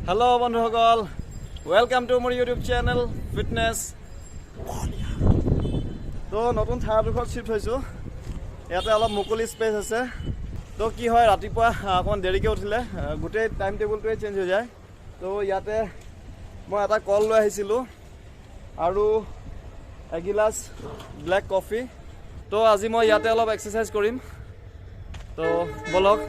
Hello বন্ধুসকল, welcome to মোৰ YouTube channel fitness. তো নতুন ঠাইডোখৰত শিফ্ট হৈছোঁ। ইয়াতে অলপ মুকলি স্পেচ আছে। তো কি হয়, ৰাতিপুৱা অকণমান দেৰিকৈ উঠিলে গোটেই টাইম টেবুলটোৱে চেঞ্জ হৈ যায়। তো ইয়াতে মই এটা কল লৈ আহিছিলোঁ আৰু এগিলাচ ব্লেক কফি। তো আজি মই ইয়াতে অলপ এক্সাৰচাইজ কৰিম। তো বলক।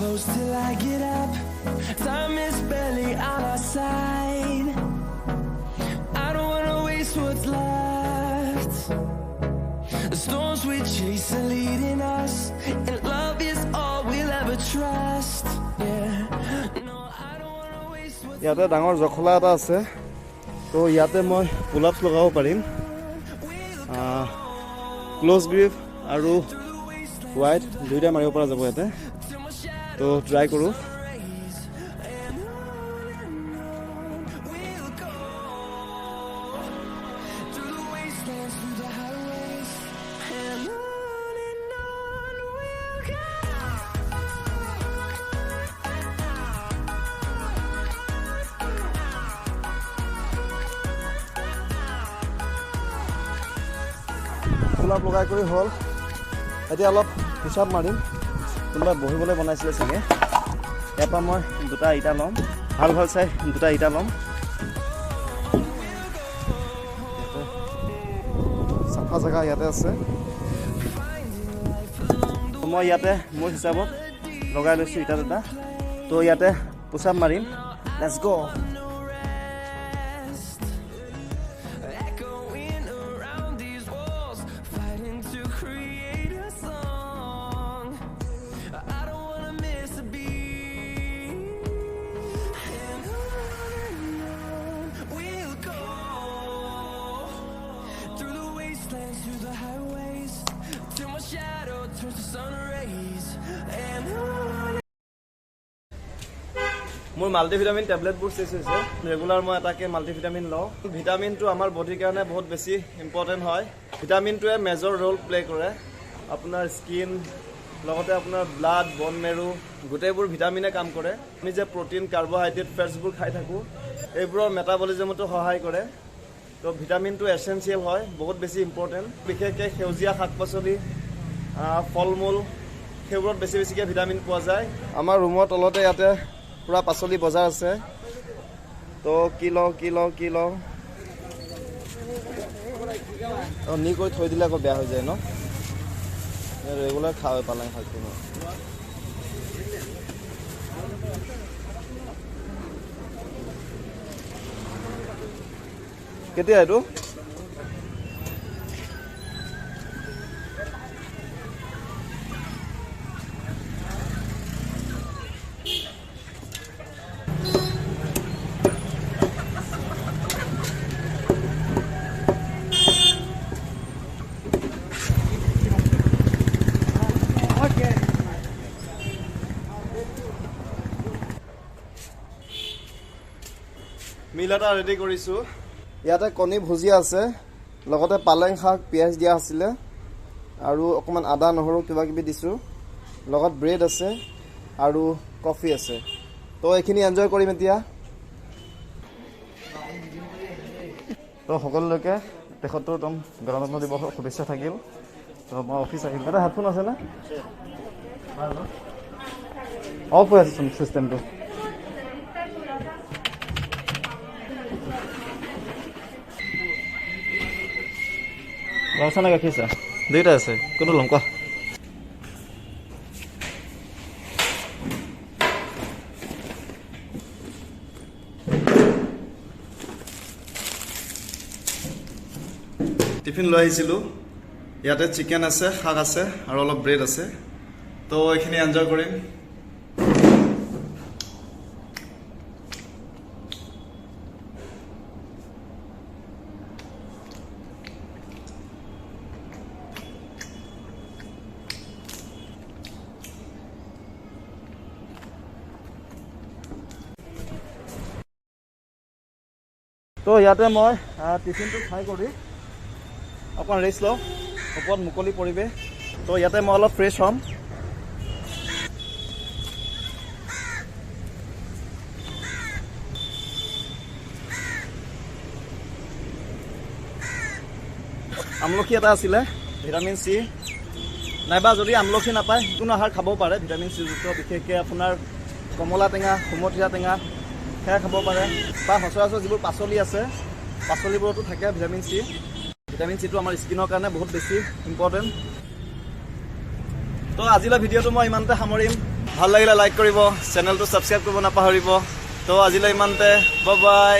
Close till I get up. Time is barely on our side. I don't wanna waste what's left. The storms we chase are leading us, and love is all we'll ever trust. Yeah. No, I don't wanna waste what's ইয়াতে ডাঙৰ জখলা এটা আছে। তো ইয়াতে মই পুল ups লগাব পাৰিম। ক্লোজ গ্ৰিপ আৰু ৱাইড দুইটা মাৰিব পৰা যাব ইয়াতে। তো ট্ৰাই কৰোঁ। পুল-আপ লগাই কৰি হ'ল। এতিয়া অলপ পুছ-আপ মাৰিম। কোনোবাই বহিবলৈ বনাইছিলে চাগে। ইয়াৰ পৰা মই দুটা ইটা ল'ম, ভাল ভাল চাই দুটা ইটা ল'ম। চাফা জেগা ইয়াতে আছে। মই ইয়াতে মোৰ হিচাপত লগাই লৈছোঁ ইটা দুটা। তো ইয়াতে পুছ-আপ মাৰিম। লেটছ গ'। মোৰ মাল্টিভিটামিন টেবলেটবোৰ চেছ হৈছে। ৰেগুলাৰ মই এটাকে মাল্টিভিটামিন লওঁ। ভিটামিনটো আমাৰ বডিৰ কাৰণে বহুত বেছি ইম্পৰ্টেণ্ট হয়। ভিটামিনটোৱে মেজৰ ৰোল প্লে কৰে আপোনাৰ স্কিন, লগতে আপোনাৰ ব্লাড, বন মেৰু, গোটেইবোৰ ভিটামিনে কাম কৰে। আমি যে প্ৰটিন, কাৰ্বহাইড্ৰেট, ফেটছবোৰ খাই থাকোঁ, এইবোৰৰ মেটাবলিজমতো সহায় কৰে। তো ভিটামিনটো এছেঞ্চিয়েল হয়, বহুত বেছি ইম্পৰ্টেণ্ট। বিশেষকৈ সেউজীয়া শাক পাচলি, ফল মূল, সেইবোৰত বেছিকৈ ভিটামিন পোৱা যায়। আমাৰ ৰুমৰ তলতে ইয়াতে পুৰা পাচলি বজাৰ আছে। তো কি লওঁ নি কৰি থৈ দিলে আকৌ বেয়া হৈ যায় ন। ৰেগুলাৰ খাওঁ পালেং শাকটো মই। কেতিয়া এইটো? মিল এটা ৰেডি কৰিছোঁ। ইয়াতে কণী ভুজিয়া আছে, লগতে পালেং শাক, পিঁয়াজ দিয়া আছিলে আৰু অকণমান আদা নহৰু কিবা কিবি দিছোঁ। লগত ব্ৰেড আছে আৰু কফি আছে। তো এইখিনি এনজয় কৰিম এতিয়া। তো সকলোলৈকে ৭৩তম গণতন্ত্ৰ দিৱসৰ শুভেচ্ছা থাকিল। তো মই অফিচ আহিম। এটা হেডফোন আছেনে? অফ হৈ আছে চিষ্টেমটো। আছে নে গাখীৰ চাহ? দুইটা আছে। কোনটো ল'ম কোৱা? টিফিন লৈ আহিছিলোঁ। ইয়াতে চিকেন আছে, শাক আছে আৰু অলপ ব্ৰেড আছে। তো এইখিনি এনজয় কৰিম। তো ইয়াতে মই টিফিনটো খাই কৰি অকণ ৰেষ্ট লওঁ, ওপৰত মুকলি পৰিৱেশ। তো ইয়াতে মই অলপ ফ্ৰেছ হ'ম। আমলখি এটা আছিলে, ভিটামিন চি, নাইবা যদি আমলখি নাপায় যিকোনো আহাৰ খাব পাৰে ভিটামিন চি যুক্ত, বিশেষকৈ আপোনাৰ কমলা টেঙা, কুমথিৰা টেঙা সেয়া খাব পাৰে, বা সচৰাচৰ যিবোৰ পাচলি আছে পাচলিবোৰতো থাকে ভিটামিন চি। ভিটামিন চিটো আমাৰ স্কিনৰ কাৰণে বহুত বেছি ইম্পৰ্টেণ্ট। তো আজিলৈ ভিডিঅ'টো মই ইমানতে সামৰিম। ভাল লাগিলে লাইক কৰিব, চেনেলটো ছাবস্ক্ৰাইব কৰিব নাপাহৰিব। তো আজিলৈ ইমানতে, বাই বাই।